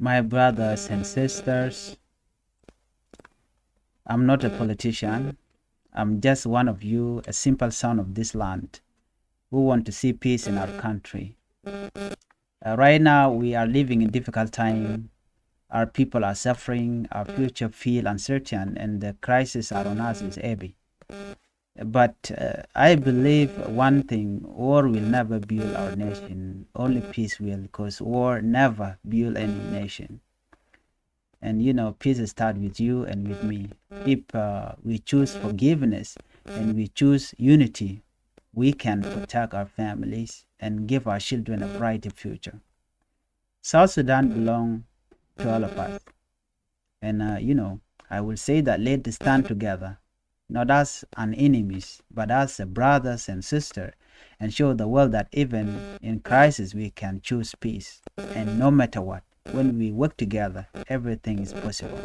My brothers and sisters, I'm not a politician. I'm just one of you, a simple son of this land, who want to see peace in our country. Right now, we are living in difficult time. Our people are suffering, our future feel uncertain, and the crisis are on us is heavy. But I believe one thing, war will never build our nation, only peace will, because war never build any nation. And peace starts with you and with me. If we choose forgiveness and we choose unity, we can protect our families and give our children a brighter future. South Sudan belongs to all of us. And, I will say that let's stand together, not as an enemies, but as a brothers and sisters, and show the world that even in crisis we can choose peace. And no matter what, when we work together, everything is possible.